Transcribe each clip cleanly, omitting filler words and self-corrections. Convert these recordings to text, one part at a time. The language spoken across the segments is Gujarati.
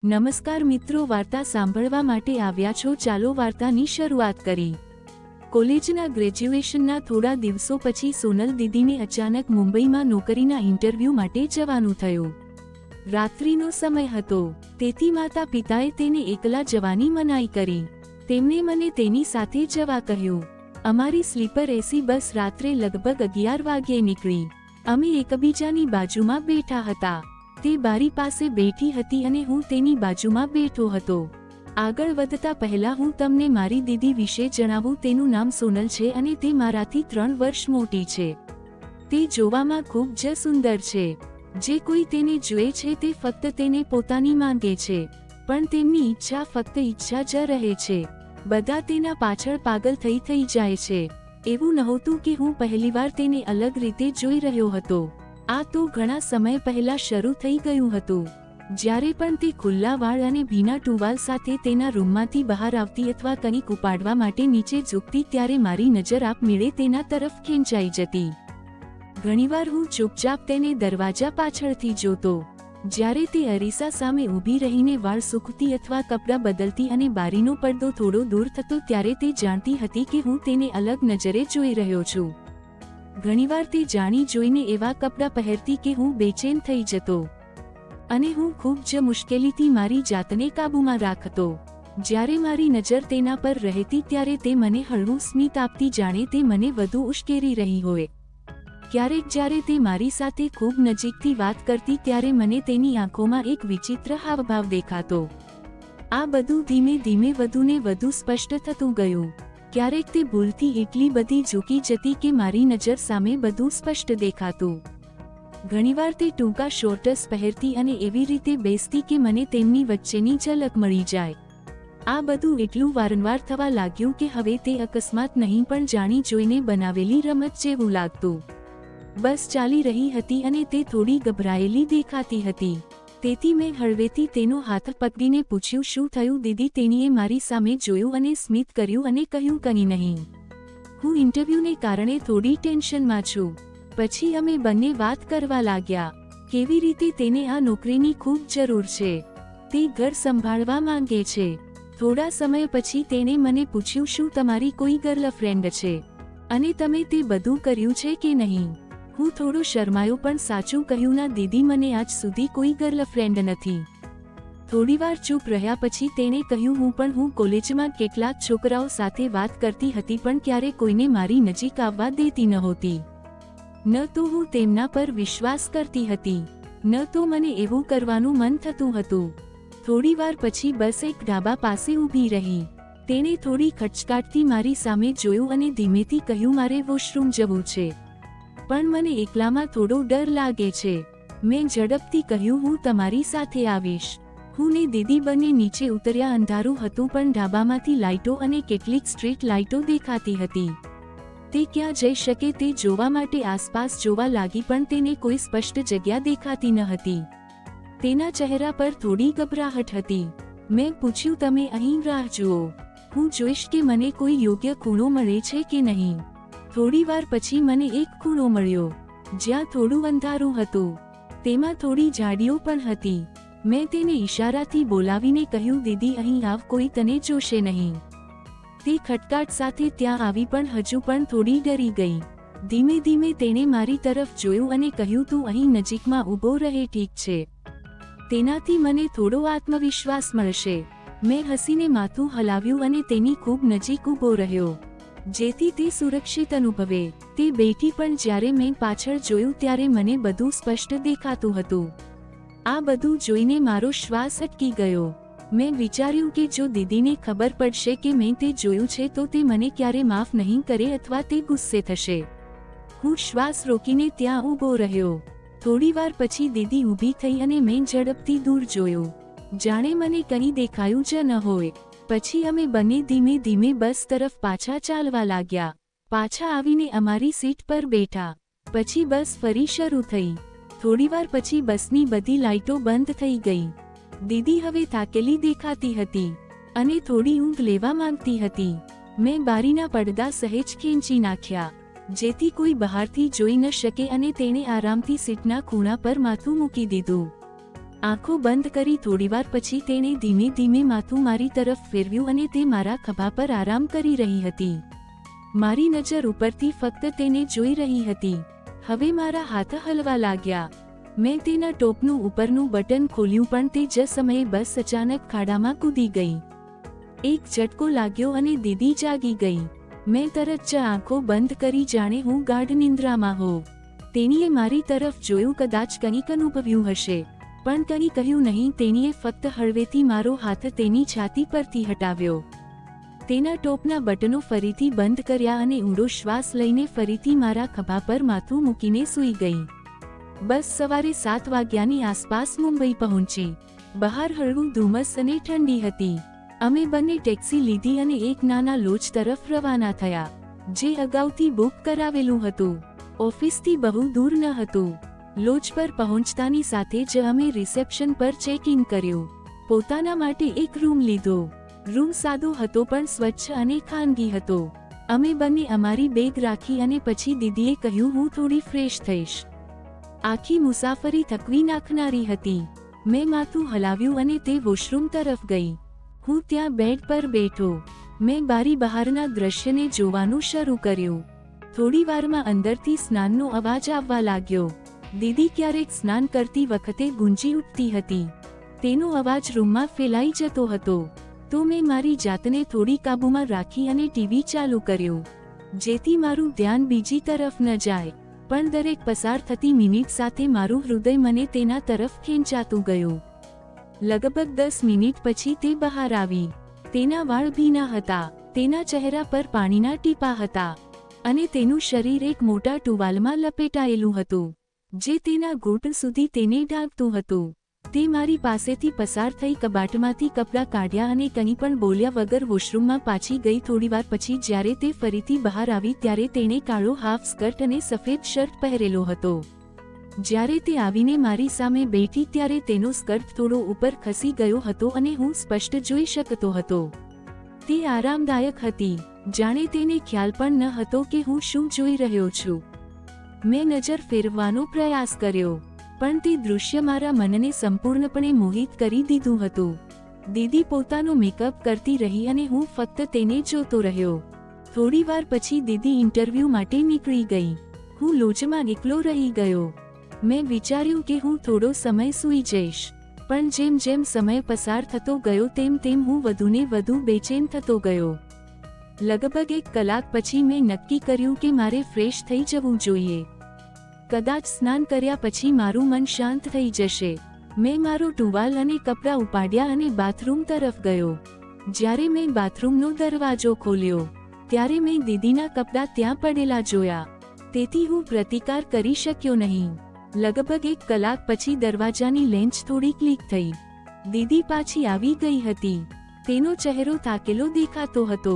નમસ્કાર મિત્રો, વાર્તા સાંભળવા માટે આવ્યા છો? ચાલો વાર્તાની શરૂઆત કરી। કોલેજના ગ્રેજ્યુએશનના થોડા દિવસો પછી સોનલ દીદીને અચાનક મુંબઈમાં નોકરીના ઇન્ટરવ્યૂ માટે જવાનું થયું। રાત્રિનો સમય હતો, તેથી માતા પિતાએ તેને એકલા જવાની મનાઈ કરી। તેમણે મને તેની સાથે જવા કહ્યું। અમારી સ્લીપર એસી બસ રાત્રે લગભગ 11 વાગ્યે નીકળી। અમે એકબીજાની બાજુમાં બેઠા હતા। તે બારી પાસે બેઠી હતી અને હું તેની બાજુમાં બેઠો હતો। આગળ વધતા પહેલા હું તમને મારી દીદી વિશે જણાવું। તેનું નામ સોનલ છે અને તે મારાથી 3 વર્ષ મોટી છે। તે જોવામાં ખૂબ જ સુંદર છે। જે કોઈ તેને જુએ છે તે ફક્ત તેને પોતાની માંગે છે, પણ તેમની ઈચ્છા ફક્ત ઈચ્છા જ રહે છે। બધા તેના પાછળ પાગલ થઈ જાય છે। એવું નહોતું કે હું પહેલીવાર તેને અલગ રીતે જોઈ રહ્યો હતો। આ તો ઘણા સમય પહેલા શરૂ થઈ ગયું હતું। જ્યારે પણ તે ખુલ્લા વાળ અને ભીના ટુવાલ સાથે તેના રૂમમાંથી બહાર આવતી અથવા કંઈક ઉપાડવા માટે નીચે ઝૂકતી, ત્યારે મારી નજર આપમેળે તેના તરફ ખેંચાઈ જતી। ઘણીવાર હું ચૂપચાપ તેને દરવાજા પાછળથી જોતો। જ્યારે તે અરીસા સામે ઊભી રહીને વાળ સૂકવતી અથવા કપડાં બદલતી અને બારીનો પડદો થોડો દૂર થતો, ત્યારે તે જાણતી હતી કે હું તેને અલગ નજરે જોઈ રહ્યો છું। ઘણીવાર તે જાણી જોઈને એવા કપડાં પહેરતી કે હું બેચેન થઈ જતો અને હું ખૂબ જ મુશ્કેલીથી મારી જાતને કાબૂમાં રાખતો। જ્યારે મારી નજર તેના પર રહેતી ત્યારે તે મને હળવું સ્મિત આપતી, જાણે તે મને વધુ ઉશ્કેરી રહી હોય। ક્યારેક જ્યારે તે મારી સાથે ખૂબ નજીકથી વાત કરતી ત્યારે મને તેની આંખોમાં એક વિચિત્ર હાવભાવ દેખાતો। આ બધું ધીમે ધીમે વધુને વધુ સ્પષ્ટ થતું ગયું। ક્યારેક તે ભૂલથી એટલી બધી ઝૂકી જતી કે મારી નજર સામે બધું સ્પષ્ટ દેખાતું। ઘણીવાર તે ટૂંકા શોર્ટ્સ પહેરતી અને એવી રીતે બેસતી કે મને તેમની વચ્ચેની ઝલક મળી જાય। આ બધું એટલું વારંવાર થવા લાગ્યું કે હવે તે અકસ્માત નહીં પણ જાણી જોઈને બનાવેલી રમત જેવું લાગતું। બસ ચાલી રહી હતી અને તે થોડી ગભરાયેલી દેખાતી હતી। તેથી મેં હળવેથી તેનો હાથ પકડીને પૂછ્યું, શું થયું દીદી? તેણીએ મારી સામે જોયું અને સ્મિત કર્યું અને કહ્યું, કંઈ નહીં, હું ઇન્ટરવ્યૂને કારણે થોડી ટેન્શનમાં છું। પછી અમે બંને વાત કરવા લાગ્યા, કેવી રીતે તેને આ નોકરીની ખૂબ જરૂર છે। તે ઘર સંભાળવા માંગે છે। થોડા સમય પછી તેણે મને પૂછ્યું, શું તમારી કોઈ ગર્લફ્રેન્ડ છે અને તમે તે બધું કર્યું છે કે નહીં? હું થોડો શરમાયો પણ સાચું કહ્યું, ના દીદી, મને આજ સુધી કોઈ ગર્લફ્રેન્ડ નથી। થોડીવાર ચૂપ રહ્યા પછી તેણે કહ્યું, હું કોલેજમાં કેટલાક છોકરાઓ સાથે વાત કરતી હતી પણ ક્યારે કોઈને મારી નજીક આવવા દેતી નહોતી। ન તો હું તેમના પર વિશ્વાસ કરતી હતી, ન તો મને એવું કરવાનું મન થતું હતું। થોડીવાર પછી બસ એક ઢાબા પાસે ઊભી રહી। તેણે થોડી ખચકાટથી મારી સામે જોયું અને ધીમેથી કહ્યું, મારે વોશરૂમ જવું છે, પણ મને એકલામાં થોડો ડર લાગે છે। મેં ઝડપથી કહ્યું, હું તમારી સાથે આવીશ। હું ને દીદી બંને નીચે ઉતર્યા। અંધારું હતું પણ ઢાબામાંથી લાઇટો અને કેટલીક સ્ટ્રીટ લાઇટો દેખાતી હતી। તે ક્યાં જઈ શકે તે જોવા માટે આસપાસ જોવા લાગી, પણ તેને કોઈ સ્પષ્ટ જગ્યા દેખાતી ન હતી। તેના ચહેરા પર થોડી ગભરાહટ હતી। મેં પૂછ્યું, તમે અહીં રાહ જુઓ, હું જોઈશ કે મને કોઈ યોગ્ય ખૂણો મળે છે કે નહીં। થોડીવાર પછી મને એક ખૂણો મળ્યો, જ્યાં થોડું અંધારું હતું। તેમાં થોડી ઝાડીઓ પણ હતી। મેં તેને ઈશારાથી બોલાવીને કહ્યું, દીદી અહીં આવ, કોઈ તને જોશે નહીં। તે ખટકાટ સાથે ત્યાં આવી પણ હજુ પણ થોડી ડરી ગઈ। ધીમે ધીમે તેણે મારી તરફ જોયું અને કહ્યું, તું અહીં નજીકમાં ઊભો રહે, ઠીક છે? તેનાથી મને થોડો આત્મવિશ્વાસ મળશે। મેં હસીને માથું હલાવ્યું અને તેની ખૂબ નજીક ઊભો રહ્યો, જેથી તે સુરક્ષિત અનુભવે। તે બેઠી પણ જ્યારે મેં પાછળ જોયું ત્યારે મને બધું સ્પષ્ટ દેખાતું હતું। આ બધું જોઈને મારો શ્વાસ અટકી ગયો। મેં વિચાર્યું કે જો દીદીને ખબર પડશે કે મેં તે જોયું છે તો તે મને ક્યારે માફ નહીં કરે અથવા તે ગુસ્સે થશે। હું શ્વાસ રોકીને ત્યાં ઊભો રહ્યો। થોડીવાર પછી દીદી ઊભી થઈ અને મેં ઝડપથી દૂર જોયું, જાણે મને કંઈ દેખાયું જ ન હોય। પછી અમે બંને ધીમે ધીમે બસ તરફ પાછા ચાલવા લાગ્યા। પાછા આવીને અમારી સીટ પર બેઠા। પછી બસ ફરી શરૂ થઈ। થોડીવાર પછી બસની બધી લાઇટો બંધ થઈ ગઈ। દીદી હવે થાકેલી દેખાતી હતી અને થોડી ઊંઘ લેવા માંગતી હતી। મેં બારીના પડદા સહેજ ખેંચી નાખ્યા, જેથી કોઈ બહારથી જોઈ ન શકે અને તેણે આરામથી સીટના ખૂણા પર માથું મૂકી દીધું। આંખો બંધ કરી થોડીવાર પછી તેણે ધીમે ધીમે માથું મારી તરફ ફેરવ્યું અને તે મારા ખભા પર આરામ કરી રહી હતી. મારી નજર ઉપરથી ફક્ત તેને જોઈ રહી હતી. હવે મારા હાથ હલવા લાગ્યા. મેં તેના ટોપનું ઉપરનું બટન ખોલ્યું પણ તે જ સમયે બસ અચાનક ખાડામાં કૂદી ગઈ. એક ઝટકો લાગ્યો અને દીદી જાગી ગઈ. મેં તરત જ આંખો બંધ કરી જાણે હું ગાઢ નિંદ્રામાં હોઉં. તેણીએ મારી તરફ જોયું, કદાચ કંઈક અનુભવ્યું હશે પણ કંઈ કહ્યું નહીં. તેણીએ ફક્ત હળવેથી મારો હાથ તેની છાતી પરથી હટાવ્યો. તેના ટોપના બટનો ફરીથી બંધ કર્યા અને ઊંડો શ્વાસ લઈને ફરીથી મારા ખભા પર માથું મૂકીને સૂઈ ગઈ. બસ સવારે 7 વાગ્યાની આસપાસ મુંબઈ પહોંચી. બહાર હળવું ધુમ્મસ અને ઠંડી હતી. અમે બંને ટેક્સી લીધી અને એક નાના લોજ તરફ રવાના થયા, જે અગાઉથી બુક કરાવેલું હતું. ઓફિસથી બહુ દૂર ન હતું. લોજ પર પહોંચતાની સાથે જ અમે રિસેપ્શન પર ચેક ઇન કર્યું. પોતાના માટે એક રૂમ લીધો. રૂમ સાદો હતો પણ સ્વચ્છ અને ખાનગી હતો. અમે બંને અમારી બેગ રાખી અને પછી દીદીએ કહ્યું, હું થોડી ફ્રેશ થઈશ. આખી મુસાફરી થકવી નાખનારી હતી. મેં માથું હલાવ્યું અને તે વોશરૂમ તરફ ગઈ. હું ત્યાં બેડ પર બેઠો. મેં બારી બહારના દ્રશ્યને જોવાનું શરૂ કર્યું. થોડી વારમાં અંદરથી સ્નાનનો અવાજ આવવા લાગ્યો. દીદી ક્યારેક સ્નાન કરતી વખતે ગુંજી ઉઠતી હતી. તેનો અવાજ રૂમમાં ફેલાઈ જતો હતો. તો મેં મારી જાતને થોડી કાબૂમાં રાખી અને ટીવી ચાલુ કર્યું, જેથી મારું ધ્યાન બીજી તરફ ન જાય. પણ દરેક પસાર થતી મિનિટ સાથે મારું હૃદય મને તેના તરફ ખેંચાતું ગયું. લગભગ 10 મિનિટ પછી તે બહાર આવી. તેના વાળ ભીના હતા, તેના ચહેરા પર પાણીના ટીપાં હતા અને તેનું શરીર એક મોટા ટુવાલમાં લપેટાયેલું હતું, જે તેના ઘૂંટણ સુધી તેને ઢાંકતું હતું. તે મારી પાસેથી પસાર થઈ કબાટમાંથી કપડાં કાઢ્યા અને કંઈ પણ બોલ્યા વગર વોશરૂમમાં પાછી ગઈ. થોડીવાર પછી જ્યારે તે ફરીથી બહાર આવી ત્યારે તેણે કાળો હાફ સ્કર્ટ અને સફેદ શર્ટ પહેરેલો હતો. જ્યારે તે આવીને મારી સામે બેઠી ત્યારે તેનો સ્કર્ટ થોડો ઉપર ખસી ગયો હતો અને હું સ્પષ્ટ જોઈ શકતો હતો. તે આરામદાયક હતી, જાણે તેને ખ્યાલ પણ ન હતો કે હું શું જોઈ રહ્યો છું. મેં નજર ફેરવવાનો પ્રયાસ કર્યો, પણ તે દૃશ્ય મારા મનને સંપૂર્ણપણે મોહિત કરી દીધું હતું. દીદી પોતાનો મેકઅપ કરતી રહી અને હું ફક્ત તેને જોતો રહ્યો. થોડીવાર પછી દીદી ઇન્ટરવ્યૂ માટે નીકળી ગઈ. હું લોજમાં એકલો રહી ગયો. મેં વિચાર્યું કે હું થોડો સમય સૂઈ જઈશ, પણ જેમ જેમ સમય પસાર થતો ગયો તેમ તેમ હું વધુને વધુ બેચેન થતો ગયો. લગભગ 1 કલાક પછી મેં નક્કી કર્યું કે મારે ફ્રેશ થઈ જવું જોઈએ. કદાચ સ્નાન કર્યા પછી મારું મન શાંત થઈ જશે. મેં મારો ટુવાલ અને કપડાં ઉપાડ્યા અને બાથરૂમ તરફ ગયો. જ્યારે મેં બાથરૂમનો દરવાજો ખોલ્યો ત્યારે મેં દીદીના કપડાં ત્યાં પડેલા જોયા. તેથી હું પ્રતિકાર કરી શક્યો નહીં. લગભગ 1 કલાક પછી દરવાજાની લેન્ચ થોડી ક્લિક થઈ. દીદી પાછી આવી ગઈ હતી. તેનો ચહેરો થાકેલો દેખાતો હતો.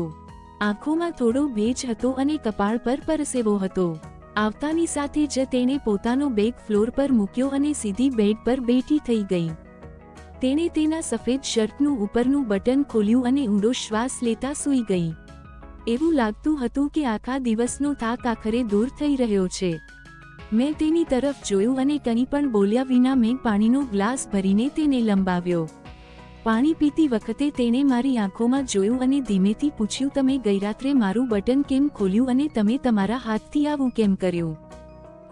આંખોમાં થોડો ભેજ હતો અને કપાળ પર પરસેવો હતો. આવતાની સાથે જ તેણે પોતાનો બેગ ફ્લોર પર મૂક્યો અને સીધી બેડ પર બેઠી થઈ ગઈ. તેણે તેના સફેદ શર્ટનું ઉપરનું બટન ખોલ્યું અને ઊંડો શ્વાસ લેતા સૂઈ ગઈ. એવું લાગતું હતું કે આખા દિવસનો થાક આખરે દૂર થઈ રહ્યો છે. મેં તેની તરફ જોયું અને કંઈ પણ બોલ્યા વિના મેં પાણીનો ગ્લાસ ભરીને તેને લંબાવ્યો. પાણી પીતી વખતે તેણે મારી આંખોમાં જોયું અને ધીમેથી પૂછ્યું, તમે ગઈ રાત્રે મારું બટન કેમ ખોલ્યું અને તમે તમારા હાથથી આવું કેમ કર્યું?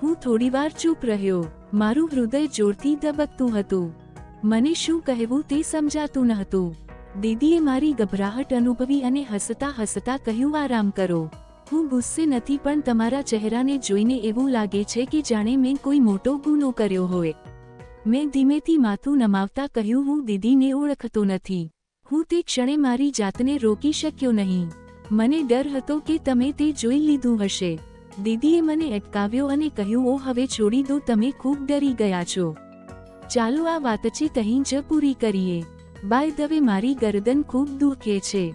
હું થોડીવાર ચૂપ રહ્યો. મારું હૃદય જોરથી ધબકતું હતું. મને શું કહેવું તે સમજાતું ન હતું. દીદીએ મારી ગભરાહટ અનુભવી અને હસતા હસતા કહ્યું, આરામ કરો. હું ગુસ્સે નથી, પણ તમારા ચહેરાને જોઈને એવું લાગે છે કે જાણે મેં કોઈ મોટો ગુનો કર્યો હોય. મેં ધીમેથી માથું નમાવતા કહ્યું, હું દીદીને ઓળખતો નથી. હું તે ક્ષણે મારી જાતને રોકી શક્યો નહીં. મને ડર હતો કે તમે તે જોઈ લીધું હશે. દીદીએ મને અટકાવ્યો અને કહ્યું, ઓ હવે છોડી દો, તમે ખૂબ ડરી ગયા છો. ચાલો આ વાતચીત અહીં જ પૂરી કરીએ. બાય ધ વે, મારી ગરદન ખૂબ દુખે છે.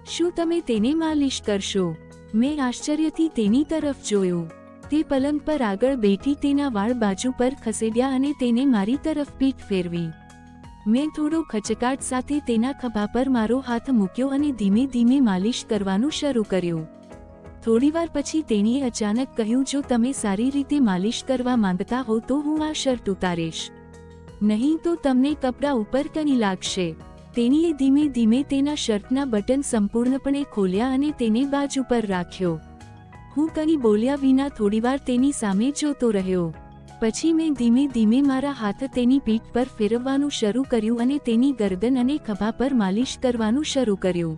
શું તમે તેને માલિશ કરશો? મેં આશ્ચર્યથી તેની તરફ જોયું. તે પલંગ પર આગળ બેઠી તેના વાળ બાજુ પર ખસેડ્યા અને તેને મારી તરફ પીઠ ફેરવી. મેં થોડો ખચકાટ સાથે તેના ખભા પર મારો હાથ મૂક્યો અને ધીમે ધીમે માલિશ કરવાનું શરૂ કર્યું. થોડીવાર પછી તેણીએ અચાનક કહ્યું, જો તમે સારી રીતે માલિશ કરવા માંગતા હો તો હું આ શર્ટ ઉતારીશ. નહીં તો તમને કપડાં ઉપર કની લાગશે. તેણીએ ધીમે ધીમે તેના શર્ટના બટન સંપૂર્ણપણે ખોલ્યા અને તેને બાજુ પર રાખ્યો. હું કંઈ બોલ્યા વિના થોડીવાર તેની સામે જોતો રહ્યો. પછી મેં ધીમે ધીમે મારા હાથ તેની પીઠ પર ફેરવવાનું શરૂ કર્યું અને તેની ગરદન અને ખભા પર માલિશ કરવાનું શરૂ કર્યું.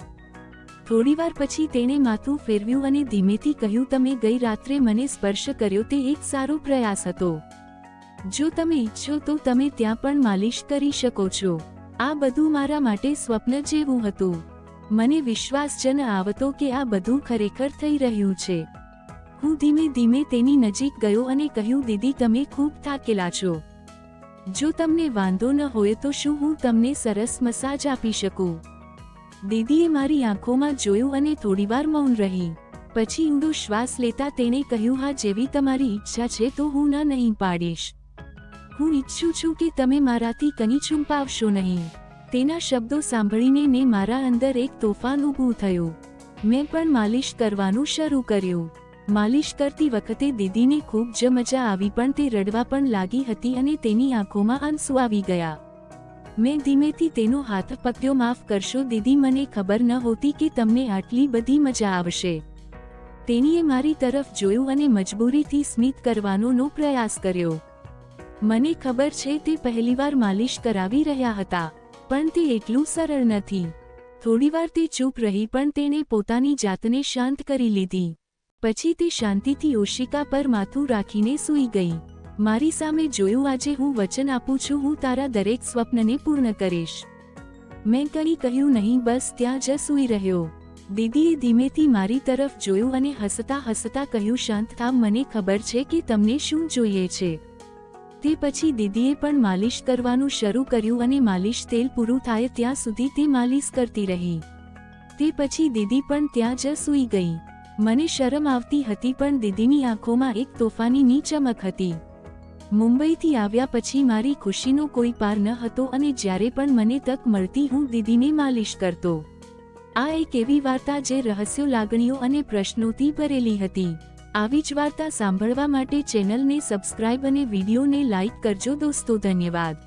થોડીવાર પછી તેણે માથું ફેરવ્યું અને ધીમેથી કહ્યું, તમે ગઈ રાત્રે મને સ્પર્શ કર્યો તે એક સારો પ્રયાસ હતો. જો તમે ઈચ્છો તો તમે ત્યાં પણ માલિશ કરી શકો છો. આ બધું મારા માટે સ્વપ્ન જેવું હતું. મને વિશ્વાસ જ ન આવતો કે આ બધું ખરેખર થઈ રહ્યું છે. હું ધીમે ધીમે તેની નજીક ગયો અને કહ્યું, દીદી તમે ખૂબ થાકેલા છો. જો તમને વાંધો ન હોય તો શું હું તમને સરસ મસાજ આપી શકું? દીદીએ મારી આંખોમાં જોયું અને થોડીવાર મૌન રહી. પછી ઊંડો શ્વાસ લેતા તેણે કહ્યું, હા જેવી તમારી ઈચ્છા છે તો હું ના નહીં પાડીશ. હું ઈચ્છું છું કે તમે મારાથી કંઈ છુપાવશો નહીં. તેના શબ્દો સાંભળીને ને મારા અંદર એક તોફાન ઊભું થયું. મેં પણ માલિશ કરવાનું શરૂ કર્યું. માલિશ કરતી વખતે દીદીને ખૂબ જ મજા આવી, પણ તે રડવા પણ લાગી હતી અને તેની આંખોમાં આંસુ આવી ગયા. મેં ધીમેથી તેનો હાથ પકડ્યો. માફ કરશો દીદી, મને ખબર નહોતી કે તમને આટલી બધી મજા આવશે. તેણીએ મારી તરફ જોયું અને મજબૂરીથી સ્મિત કરવાનો પ્રયાસ કર્યો. મને ખબર છે તે પહેલીવાર માલિશ કરાવી રહ્યા હતા, પણ તે એટલું સરળ નથી. થોડીવાર તે ચૂપ રહી, પણ તેણે પોતાની જાતને શાંત કરી લીધી. પછી તે શાંતિથી ઓશિકા પર માથું રાખીને સૂઈ ગઈ. મારી સામે જોયું, આજે હું વચન આપું છું, હું તારા દરેક સ્વપ્નને પૂર્ણ કરીશ. મેં કંઈ કહ્યું નહીં, બસ ત્યાં જ સૂઈ રહ્યો. દીદીએ ધીમેથી મારી તરફ જોયું અને હસતા હસતા કહ્યું, શાંત થાવ, મને ખબર છે કે તમને શું જોઈએ છે. તે પછી દીદીએ પણ માલિશ કરવાનું શરૂ કર્યું અને માલિશ તેલ પૂરું થાય ત્યાં સુધી તે માલિશ કરતી રહી. તે પછી દીદી પણ ત્યાં જ સૂઈ ગઈ. મને શરમ આવતી હતી, પણ દીદીની આંખોમાં એક તોફાનીની ચમક હતી. મુંબઈથી આવ્યા પછી મારી ખુશીનો કોઈ પાર ન હતો અને જ્યારે પણ મને તક મળતી હું દીદીને માલિશ કરતો. આ એક એવી વાર્તા જે રહસ્યો, લાગણીઓ અને પ્રશ્નોથી ભરેલી હતી. આવી જ વાર્તા સાંભળવા માટે ચેનલને સબસ્ક્રાઇબ અને વિડીયોને લાઇક કરજો દોસ્તો. ધન્યવાદ.